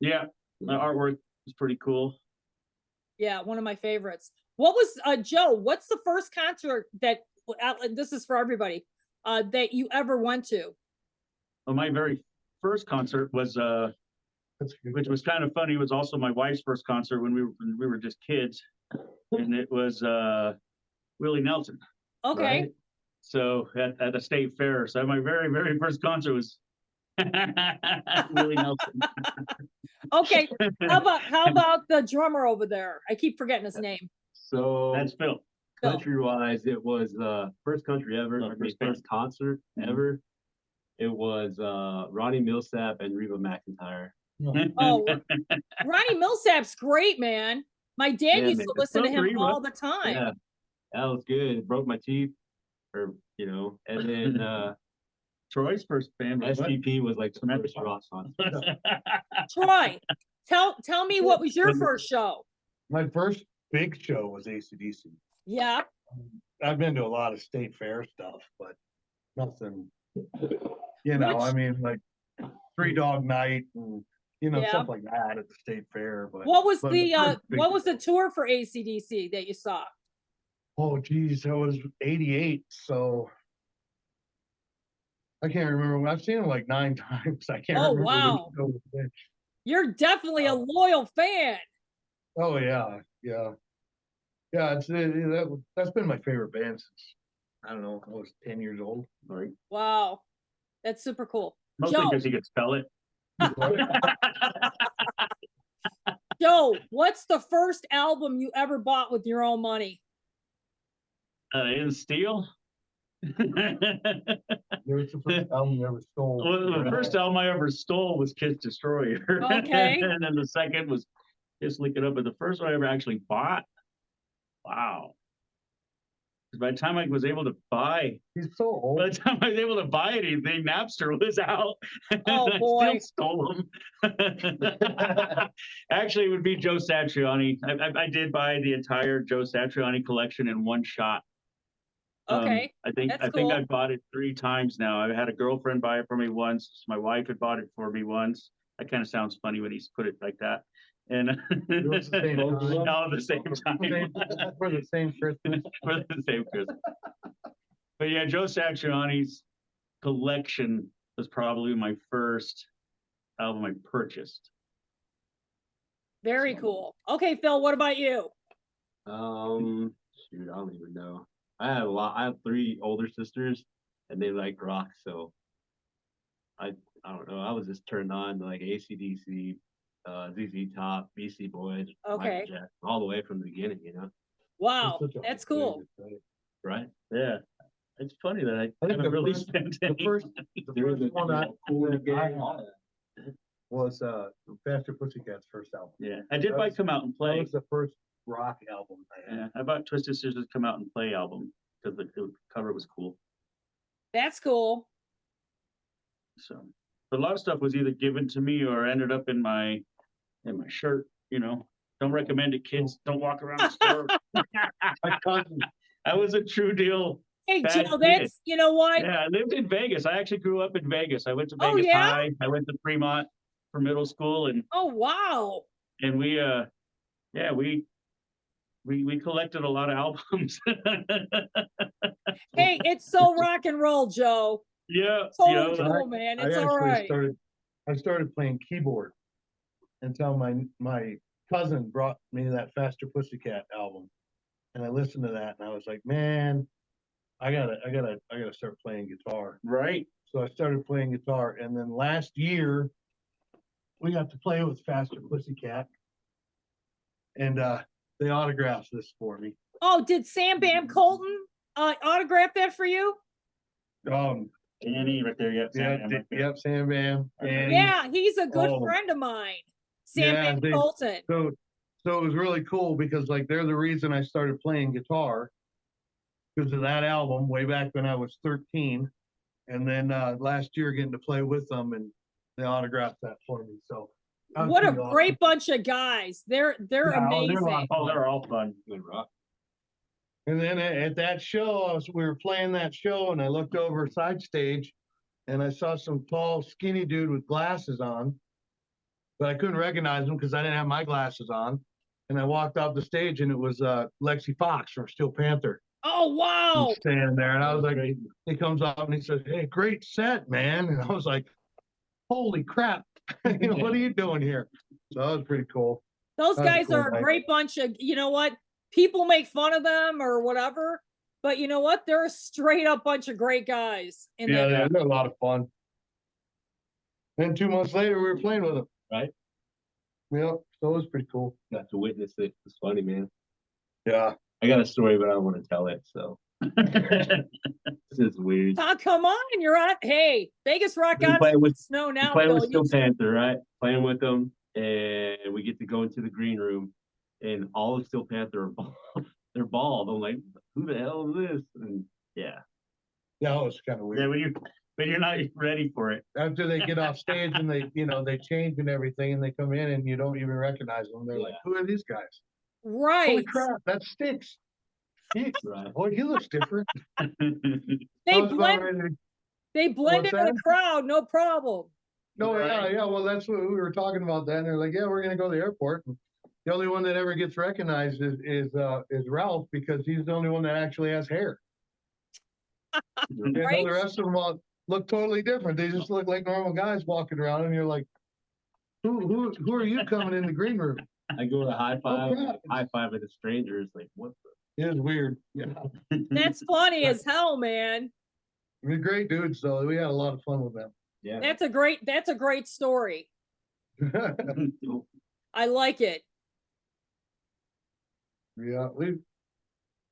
Yeah, the artwork is pretty cool. Yeah, one of my favorites. What was Joe? What's the first concert that this is for everybody that you ever went to? Well, my very first concert was That's good. which was kind of funny. It was also my wife's first concert when we were just kids, and it was Willie Nelson. Okay. Right? So at the state fair. So my very, very first concert was Willie Nelson. Okay, how about the drummer over there? I keep forgetting his name. So That's Phil. Phil. country wise, it was first country ever, No, I mean, first band. first concert Mhm. ever. It was Ronnie Millsap and Reba McEntire. Oh, Ronnie Millsap's great, man. My dad Yeah, used man, to it's listen to Phil him Reba. all the time. Yeah, that was good. It broke my teeth, or and then Troy's first band was what? STP was like the first rock song. Troy, tell me what was your first show? My first big show was AC/DC. Yeah. I've been to a lot of state fair stuff, but nothing, I Which- mean, like Three Dog Night and, Yeah. stuff like that at the state fair, but. What was but the first big what was the show- tour for AC/DC that you saw? Oh geez, that was 88, so. I can't remember. I've seen him like 9 times. I can't Oh, remember which wow. show was which. You're definitely a loyal fan. Oh yeah, yeah. Yeah, that's been my favorite band since, I don't know, I was 10 years old. Right. Wow. That's super cool. Mostly Joe, because he could spell it. Joe, what's the first album you ever bought with your own money? In steel. There's the first album you ever stole. Well, the first album I ever stole was Kiss Destroyer. Okay. And then the second was Just Lick It Up. But the first one I ever actually bought, wow. 'Cause by the time I was able to buy, He's so old. by the time I was able to buy anything, Napster was out. Oh, I boy. still stole them. Actually, it would be Joe Satriani. I did buy the entire Joe Satriani collection in one shot. Okay. I think that's I cool. bought it 3 times now. I had a girlfriend buy it for me once. My wife had bought it for me once. That kind of sounds funny when he's put it like that. And was the same time. all at the same time. For the same Christmas. For the same Christmas. But yeah, Joe Satriani's collection was probably my first album I purchased. Very cool. Okay, Phil, what about you? Shoot, I don't even know. I had a lot. I have 3 older sisters, and they like rock, so I don't know. I was just turned on to like AC/DC, ZZ Top, BC Boys, Okay. Michael Jackson, all the way from the beginning. Wow, That's such a that's cool. Right? Yeah. It's funny that I I think haven't the really first- spent The any. first one I Yeah. was Faster Pussycat's first album. Yeah, I did buy Come Out and That Play. was the first rock album I had. Yeah, I bought Twisted Sister's Come Out and Play album because the cover was cool. That's cool. So, but a lot of stuff was either given to me or ended up in my shirt. Don't recommend it, kids. Don't walk around the store. My cousin, I was a true deal. Hey, Bad Joe, kid. that's, you know what? Yeah, I lived in Vegas. I actually grew up in Vegas. I went to Oh, Vegas yeah? High. I went to Fremont for middle school, and Oh, wow. we we collected a lot of albums. Hey, it's so rock and roll, Joe. Yeah, Totally I- cool, man. I It's all actually right. started playing keyboard until my cousin brought me that Faster Pussycat album, and I listened to that and I was like, man, I gotta start playing guitar. right. So I started playing guitar, and then last year we got to play with Faster Pussycat, and they autographed this for me. Oh, did Sam Bam Colton autograph that for you? Danny, right there. Yep. Yeah, Sam, right there. yep, Sam Bam. And Yeah, he's a good Oh. friend of mine. Sam Yeah, Bam they- Colton. So it was really cool because like they're the reason I started playing guitar because of that album way back when I was 13. And then last year getting to play with them and they autographed that for me. So that was What a pretty awesome. great bunch of guys. They're Yeah, oh, they're amazing. awesome. Oh, they're all fun. Good rock. And then at that show, we were playing that show and I looked over side stage and I saw some tall, skinny dude with glasses on, but I couldn't recognize him because I didn't have my glasses on. And I walked off the stage and it was Lexi Fox from Steel Panther. Oh, wow. Standing there, and I was like, he comes up and he says, "Hey, great set, man!" And I was like, "Holy crap! What are you doing here?" So that was pretty cool. Those That's guys cool, are a right? great bunch of, you know what? People make fun of them or whatever, But you know what? They're a straight up bunch of great guys. In Yeah, that they're a lot of fun. Then 2 months later, we were playing with them. Right. Yep, so it was pretty cool. Got to witness it. It's funny, man. Yeah. I got a story, but I don't want to tell it. So this is weird. Oh, come on, you're on. Hey, Vegas Rock We got play with snow now. playing with Bill. Steel Panther, right? Playing with them, and we get to go into the green room, and all of Steel Panther are bald. They're bald. I'm like, who the hell is this? And yeah, Yeah, it was kind of Yeah, weird. when you're not ready for it. After they get off stage and they, they change and everything and they come in and you don't even recognize them. They're like, Yeah. who are these guys? Holy Right. crap, that sticks. right. Boy, he looks different. I They was about blend. ready to- They blend What's into the that? crowd, no problem. No, Right. yeah. Well, that's what we were talking about then. They're like, yeah, we're gonna go to the airport. And the only one that ever gets recognized is Ralph because he's the only one that actually has hair. Right? The rest of them all look totally different. They just look like normal guys walking around, and you're like, who are you coming in the green room? I go to high five, crap. high five at a stranger. It's like, what the? It is weird. Yeah, That's funny as hell, man. they're great dudes. So we had a lot of fun with them. Yeah. That's a great story. I like it. Yeah, we've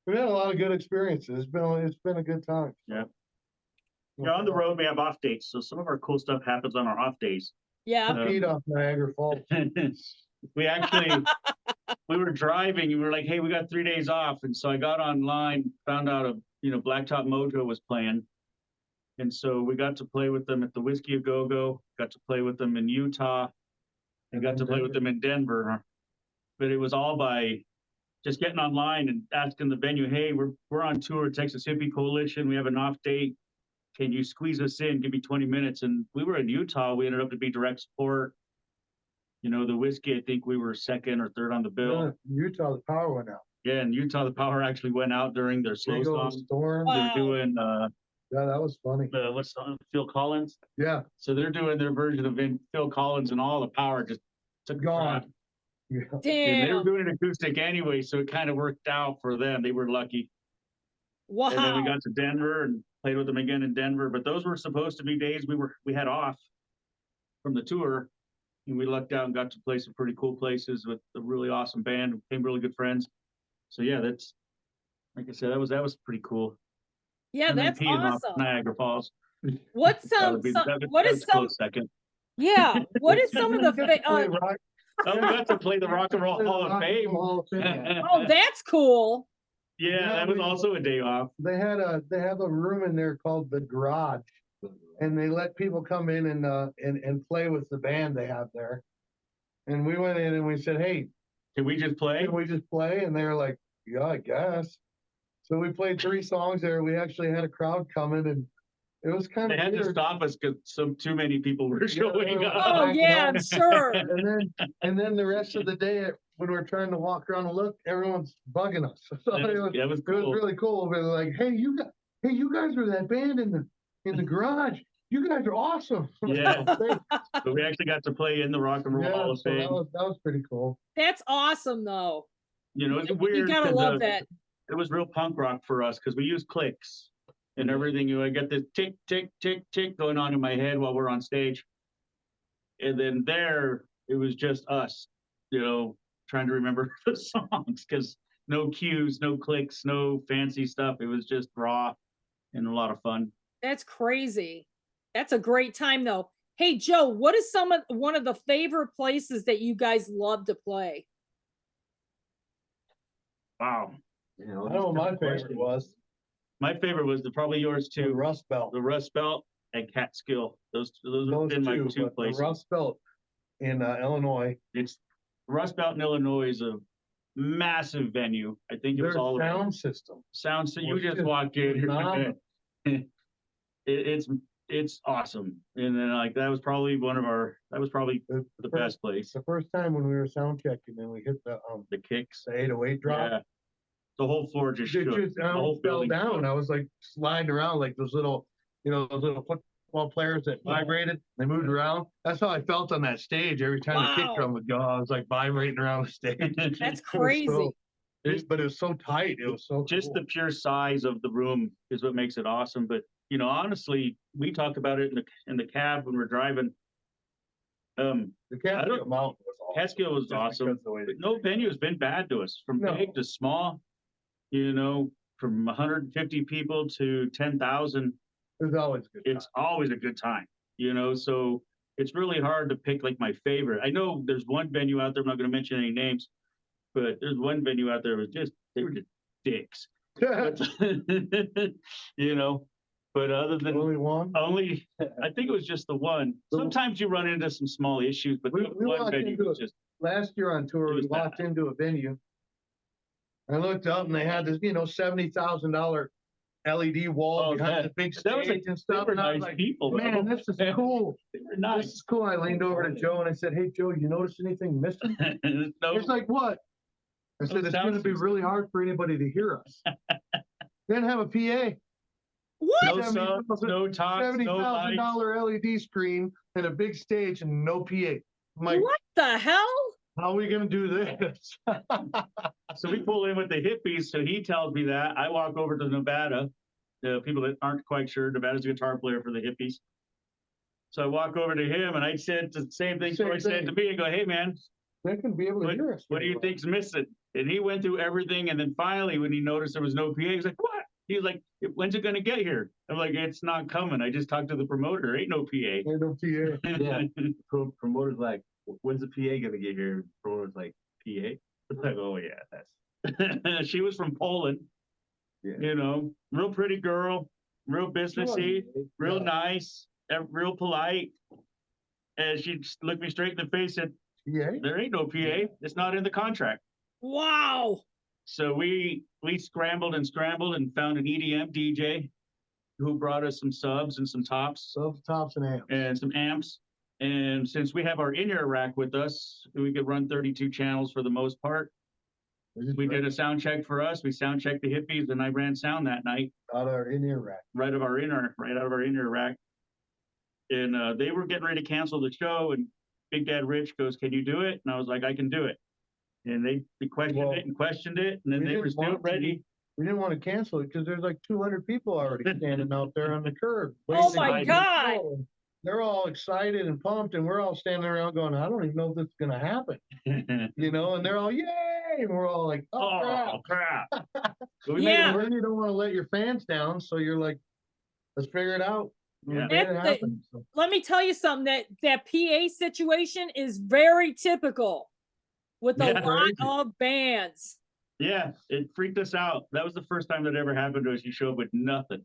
had a lot of good experiences. It's been a good time. Yeah. On the road, we have off days. So some of our cool stuff happens on our off days. Yeah. Feed off Niagara Falls. We actually, we were driving and we were like, hey, we got 3 days off. And so I got online, found out Blacktop Mojo was playing. And so we got to play with them at the Whiskey A Go Go, got to play with them in Utah, and got to play with them in Denver. But it was all by just getting online and asking the venue, hey, we're on tour, Texas Hippie Coalition. We have an off date. Can you squeeze us in? Give me 20 minutes. And we were in Utah. We ended up to be direct support. The Whiskey, I think we were second or third on the bill. Utah, the power went out. Yeah, in Utah, the power actually went out during their slow Big old song. storm. Wow. They're doing Yeah, that was funny. what's the Phil Collins? Yeah, So they're doing their version of Phil Collins, and all the power just took a gone. crap. Yeah. And they were Damn. doing it acoustic anyway, so it kind of worked out for them. They were lucky. Wow. And then we got to Denver and played with them again in Denver. But those were supposed to be days we had off from the tour, and we lucked out and got to play some pretty cool places with a really awesome band. Became really good friends. So yeah, that's like I said, that was pretty cool. Yeah, And then that's peeing off awesome. Niagara Falls. What's That some, would be what that's is a some, close second. yeah, what is some of the, Play rock- Oh, we got to play the Rock and Roll Hall of Rock and Fame. Roll Hall of Fame. oh, that's cool. Yeah, that was also a day off. They have a room in there called the Garage, and they let people come in and play with the band they have there. And we went in and we said, hey, Can we just play? can we just play? And they were like, yeah, I guess. So we played 3 songs there. We actually had a crowd coming, and it was kind They of had to weird. stop us because too many people were showing they up. were- Oh, yeah, I'm sure. And then the rest of the day, when we're trying to walk around and look, everyone's bugging us. So That was it was cool. really cool. They're like, hey, you guys are that band in the garage. You guys are awesome. Yeah. Thanks. But we actually got to play in the Rock and Roll Hall of so Fame. that was pretty cool. That's awesome, though. It's You weird. gotta 'cause, love that. It was real punk rock for us because we used clicks and everything. I get this tick, tick, tick, tick going on in my head while we're on stage. And then there, it was just us, trying to remember the songs because no cues, no clicks, no fancy stuff. It was just raw and a lot of fun. That's crazy. That's a great time, though. Hey, Joe, what is one of the favorite places that you guys love to play? Wow. I don't know what my favorite was. My favorite was probably yours The too. Rust Belt. The Rust Belt and Catskill. Those have been my two but places. the Rust Belt in Illinois. It's Rust Belt in Illinois is a massive venue. I think it was Their all sound system. sound. So you was just just walk in. phenomenal. It's awesome. And then that was probably the best place. The first time when we were sound checking and we hit the Kicks. 808 drop. Yeah. The whole floor just It shook. just The whole fell building down. shook. I was like sliding around like those little football players that vibrated. They moved around. That's how I felt on that stage. Every time the kick Wow. drum would go, I was like vibrating around the stage. That's It was so- crazy. But it was so tight. It was so Just cool. the pure size of the room is what makes it awesome. But you know, honestly, we talk about it in the cab when we're driving. The Catskill Mountain was awesome. Catskill was just awesome. because the way But they- no venue has been bad to us, from No. big to small. You know, from 150 people to 10,000. It was always good. It's always a good time. You know, so it's really hard to pick like my favorite. I know there's one venue out there. I'm not going to mention any names, but there's one venue out there was just they were just dicks. time. You know, but other than Only one. I think it was just the one. Sometimes you run into some small issues, but We the one walked venue into was it. just Last year on tour, It we was walked into a venue. I looked up and they had this, $70,000 LED wall Oh, behind that- the big that was stage and they stuff. were And I was nice like, people. man, this is cool. They were This nice. is cool. I leaned over to Joe and I said, hey, Joe, you notice anything missing? No, He's like, what? I said, No it's sound gonna be system. really hard for anybody to hear us. Then have a PA, What? no subs, no talks, no lights. $70,000 LED screen and a big stage and no PA. I'm like, What the hell? how are we gonna do this? So we pull in with the hippies. So he tells me that. I walk over to Nevada. The people that aren't quite sure, Nevada's a guitar player for the hippies. So I walk over to him and I said the same thing Same Troy said to thing. me and go, hey man, They can be able to what, hear us. what do you very think's missing? And he went through everything. And then finally, when he noticed there was no PA, he's like, what? He was like, when's it going to get here? I'm like, it's not coming. I just talked to the promoter. There ain't no PA. well. No PA. Yeah. Promoter's like, when's the PA gonna get here? Promoter's like, PA? It's like, oh yeah, that's She was from Poland, yeah. you know, real pretty girl, real businessy, real Yeah. nice, real polite. And she just looked me straight in the face and PA? there ain't no PA. It's not in the contract. Wow. So we scrambled and found an EDM DJ who brought us some subs and some tops Subs, tops, and amps. and some amps. And since we have our in-ear rack with us, we could run 32 channels for the most part. We did a sound check for us. We sound checked the hippies, and I ran sound that night Out of our in-ear rack. right out of our in-ear rack. And they were getting ready to cancel the show, and Big Dad Rich goes, "Can you do it?" And I was like, "I can do it." And they questioned it and questioned it, and then we they were didn't still want to. ready. We didn't want to cancel it because there's like 200 people already standing out there on the curb. Oh waiting my to God. go. They're all excited and pumped, and we're all standing around going, I don't even know if this is gonna happen, And they're all, yay! And we're all like, oh, Oh crap! So Yeah. crap. Then you don't want to let your fans down, so you're like, let's figure it out. We Yeah. made it That's the- happen. So, Let me tell you something, that PA situation is very typical with a Yeah. lot Crazy. of bands. Yeah, it freaked us out. That was the first time that ever happened to us. You show up with nothing.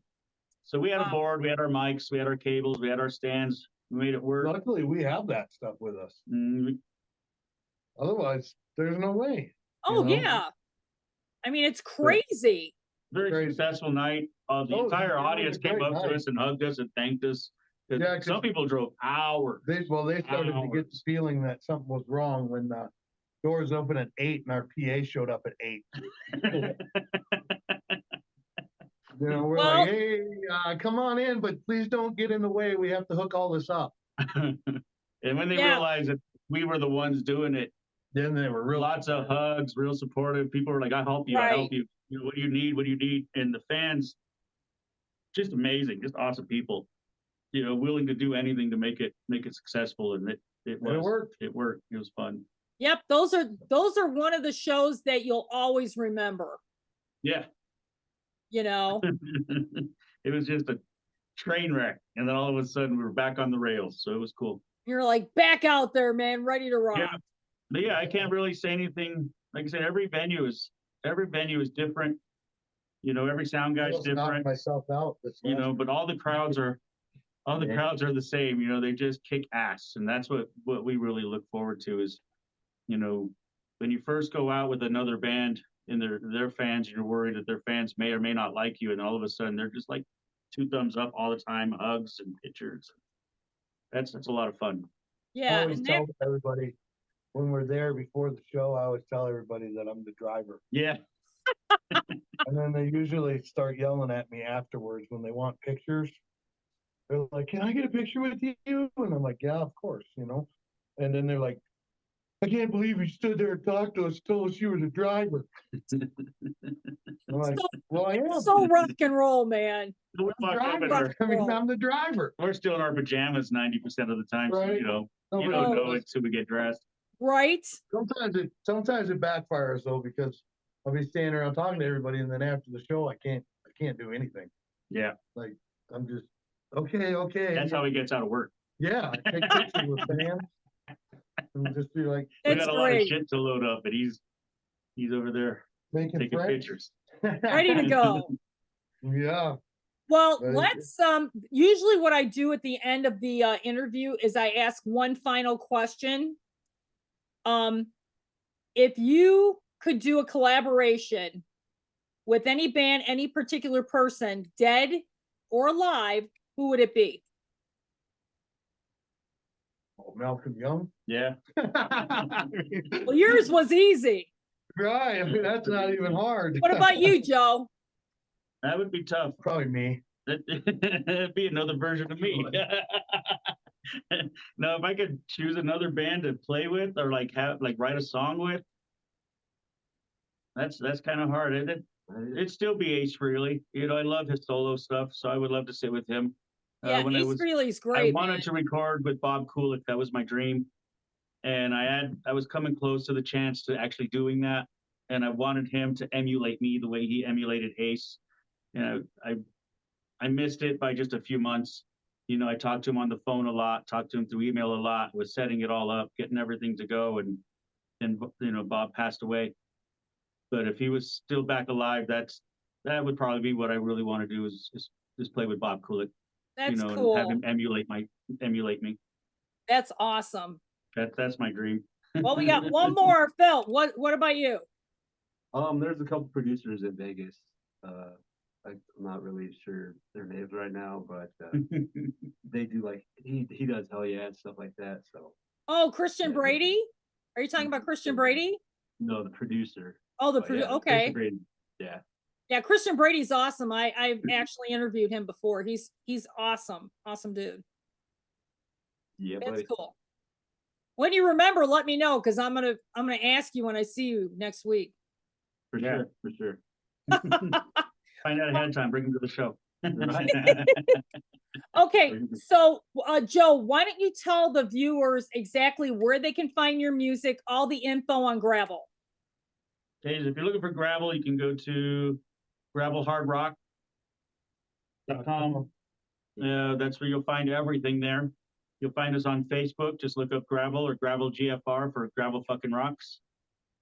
So we had a Wow. board, we had our mics, we had our cables, we had our stands. We made it work. luckily, we have that stuff with us. Mm, Otherwise, there's no way. Oh, know? yeah. I mean, it's crazy. Very Crazy. successful night. The Oh, entire it was a audience came great up to night. us and hugged us and thanked us. 'Cause Yeah, 'cause- some people drove hours. They started to get the Hours. feeling that something was wrong when the doors opened at 8 and our PA showed up at 8. We're Well- like, hey, come on in, but please don't get in the way. We have to hook all this up. And when they Yeah. realized that we were the ones doing it, Then they were real. lots of hugs, real supportive. People were like, "I help you, I help Right. you. You know, what do you need? What do you need?" And the fans, just amazing, just awesome people. Willing to do anything to make it successful, and it And was. it worked. It worked. It was fun. Yep, those are one of the shows that you'll always remember, Yeah. you know. It was just a train wreck, and then all of a sudden we were back on the rails. So it was cool. You're like back out there, man, ready to rock. Yeah. But yeah, I can't really say anything. Like I said, every venue is different. Every sound guy's Almost knocked different. myself out. But all the crowds are the same. They just kick ass, and that's what we really look forward to is, when you first go out with another band and their fans, and you're worried that their fans may or may not like you, and all of a sudden they're just like two thumbs up all the time, hugs and pictures. That's a lot of fun. I Yeah, always and tell everybody when we're there before the show, I always tell everybody that I'm the driver. Yeah. And then they usually start yelling at me afterwards when they want pictures. They're like, can I get a picture with you? And I'm like, yeah, of course, And then they're like, I can't believe he stood there and talked to us, told us you were the driver. I'm like, So- well, I am. So rock and roll, man. We walk up and Driver. I mean, I'm the driver. we're still in our pajamas 90% of the time, so, Right. you know, Nobody you don't knows. know it till we get dressed. Right? Sometimes it backfires though, because I'll be standing around talking to everybody, and then after the show, I can't do anything. Yeah, Like, I'm just, okay. that's how he gets out of work. Yeah, I take pictures with fans. And just be like, We That's got a lot of great. shit to load up, but he's over there making taking friends. pictures. Ready to go. Yeah. Well, Very let's usually what I do at the end of the interview is I ask one final question. If you could do a collaboration with any band, any particular person, dead or alive, who would it be? Oh, Malcolm Young. Yeah. Well, yours was easy. Right, I mean, that's not even hard. What about you, Joe? That would be tough. Probably me. It'd be another version of me. No, if I could choose another band to play with or like write a song with, that's kind of hard. It'd still be Ace Frehley. You know, I love his solo stuff, so I would love to sit with him. Yeah, When Ace Frehley's I great. wanted Man. to record with Bob Kulick. That was my dream, and I was coming close to the chance to actually doing that, and I wanted him to emulate me the way he emulated Ace. You know, I missed it by just a few months. You know, I talked to him on the phone a lot, talked to him through email a lot, was setting it all up, getting everything to go, and you know, Bob passed away. But if he was still back alive, that would probably be what I really want to do is play with Bob Kulick, you That's know, cool. and have him emulate me. That's awesome. That's my dream. Well, we got one more, Phil. What about you? There's a couple producers in Vegas. I'm not really sure their names right now, but they do like he does Hell Yeah and stuff like that. So Oh, Christian Yeah. Brady? Are you talking about Christian Brady? no, the producer. Oh, the But yeah, okay. Christian Brady, yeah. Yeah, Christian Brady's awesome. I've actually interviewed him before. He's awesome. Awesome dude. Yeah, That's but cool. When you remember, let me know because I'm gonna ask you when I see you next week. for Yeah. sure. Find out ahead of time, bring him to the show. Okay, so Joe, why don't you tell the viewers exactly where they can find your music, all the info on Gravel. Okay, if you're looking for Gravel, you can go to gravelhardrock.com. That's where you'll find everything there. You'll find us on Facebook. Just look up Gravel or Gravel GFR for Gravel Fucking Rocks.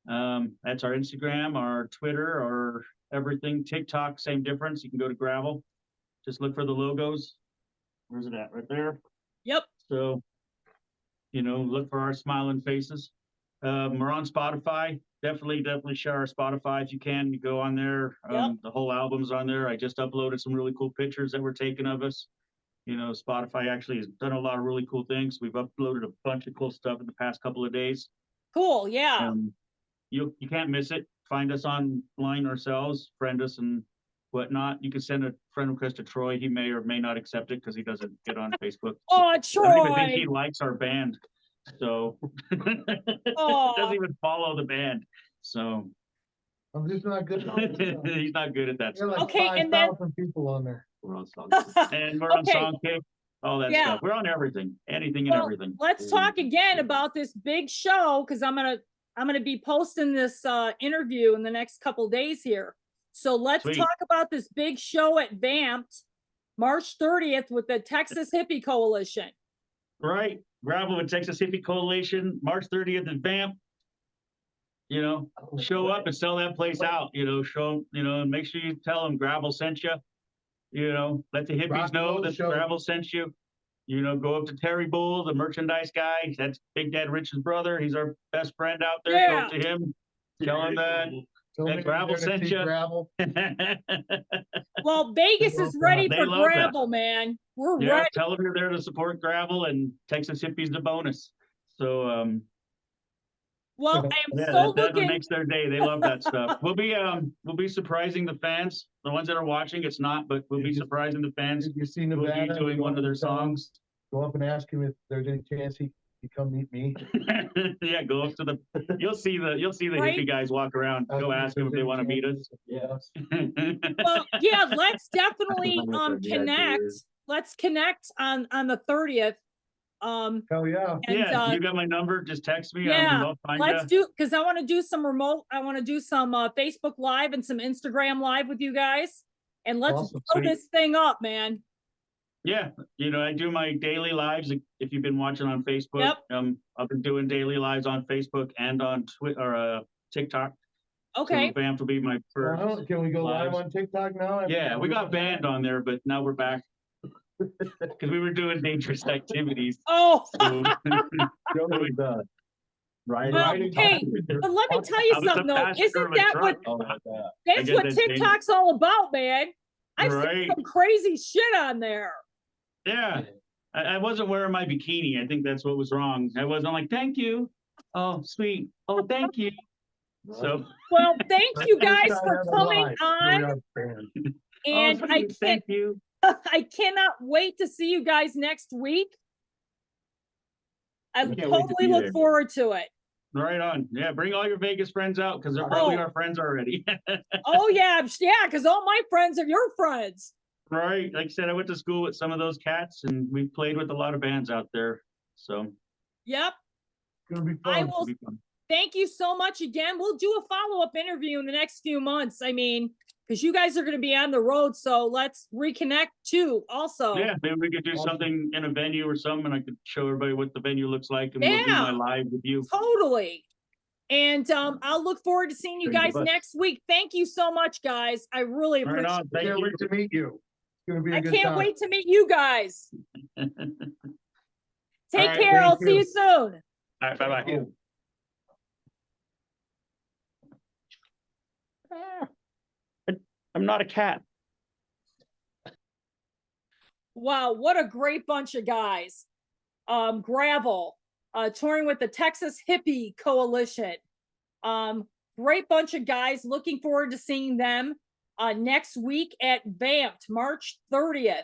That's our Instagram, our Twitter, our everything. TikTok, same difference. You can go to Gravel. Just look for the logos. Where's it at? Right there. Yep. So, you know, look for our smiling faces. We're on Spotify. Definitely share our Spotify if you can. You go on there. Yep. The whole album's on there. I just uploaded some really cool pictures that were taken of us. You know, Spotify actually has done a lot of really cool things. We've uploaded a bunch of cool stuff in the past couple of days. Cool. Yeah. You can't miss it. Find us online ourselves, friend us and whatnot. You can send a friend request to Troy. He may or may not accept it because he doesn't get on Facebook. Oh, I don't even think Troy. he likes our band. So Aw. doesn't even follow the band. So I'm just not good. on it. he's not good at that There are stuff. like Okay, and then- 5,000 people on there. We're on song. And we're on Okay. Songkick, all that Yeah. stuff. We're on everything, anything and Well, everything. let's talk again about this big show because I'm gonna be posting this interview in the next couple days here. So let's Sweet. talk about this big show at Vamped, March 30th with the Texas Hippie Coalition. Right. Gravel with Texas Hippie Coalition, March 30th in Vamp. You know, show up and sell that place out. You know, show, you know, and make sure you tell them Gravel sent you. You know, let the hippies Rock and know roll that show. Gravel sent you. You know, go up to Terry Bull, the merchandise guy. That's Big Dad Rich's brother. He's our best friend out there. Go up to him. Tell him that. Tell That me Gravel they're gonna sent see ya. Gravel. Well, Vegas is ready They for love that. Gravel, man. We're Yeah, ready. tell them you're there to support Gravel and Texas Hippies the bonus. So Well, I am yeah, so that looking. makes their day. They love that stuff. We'll be surprising the fans, the ones that are watching. It's not, but we'll be surprising the fans. If you see We'll Nevada, be doing go one up of their and tell 'em- songs. Go up and ask him if there's any chance he You come meet me. Yeah, go up to the, you'll see the Right? hippie guys walk around. Go ask them if they want to meet us. Yes. Well, yeah, let's definitely I'm gonna start doing that connect. too. Let's connect on the 30th. Hell yeah. And Yeah, you got my number. Just text me. yeah, I'll find let's you. do, because I want to do some Facebook Live and some Instagram Live with you guys. And let's Awesome, blow sweet. this thing up, man. Yeah, I do my daily lives. If you've been watching on Facebook, Yep. I've been doing daily lives on Facebook and on Twitter or TikTok. Okay. So Banff will be my first. Can we go live lives. on TikTok now? Yeah, we got banned on there, but now we're back because we were doing dangerous activities. Oh, So Right. well, riding hey, but let me tell you I was a something though. passenger Isn't of a that what, truck. Oh, like that. that's get what that thing. TikTok's all about, man? I've seen Right. some crazy shit on there. Yeah, I wasn't wearing my bikini. I think that's what was wrong. I wasn't like, thank you. Oh, sweet. Oh, thank you. So, Well, thank you guys First time for ever coming live. on. We are banned. And oh, I thank you. I cannot wait to see you guys next week. I We can't wait to totally be look there. forward to it. Right on. Yeah, bring all your Vegas friends out because they're Oh. probably our friends already. Oh yeah, yeah, because all my friends are your friends. Right. Like I said, I went to school with some of those cats and we played with a lot of bands out there. So Yep. It's gonna be I fun. will it'll be fun. thank you so much again. We'll do a follow-up interview in the next few months. I mean, because you guys are going to be on the road, so let's reconnect too. Also, Yeah, maybe we could do Awesome. something in a venue or something. And I could show everybody what the venue looks like and we'll do Yeah. my live with you. totally. And I'll look forward to seeing you Bring the guys bus. next week. Thank you so much, guys. I really Right appreciate on. it. Thank Can't you. wait to meet you. It's gonna be a I good can't time. wait to meet you guys. Take right, care. I'll thank see you. you soon. All right, bye-bye. Thank you. I'm not a cat. Wow, what a great bunch of guys. Gravel, touring with the Texas Hippie Coalition. Great bunch of guys. Looking forward to seeing them next week at Banff, March 30th.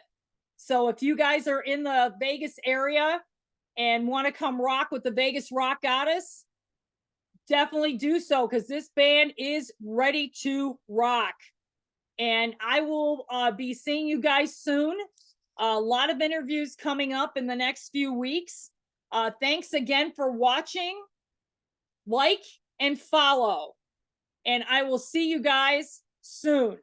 So if you guys are in the Vegas area and want to come rock with the Vegas Rock Goddess, definitely do so because this band is ready to rock. And I will be seeing you guys soon. A lot of interviews coming up in the next few weeks. Thanks again for watching. Like and follow. And I will see you guys soon.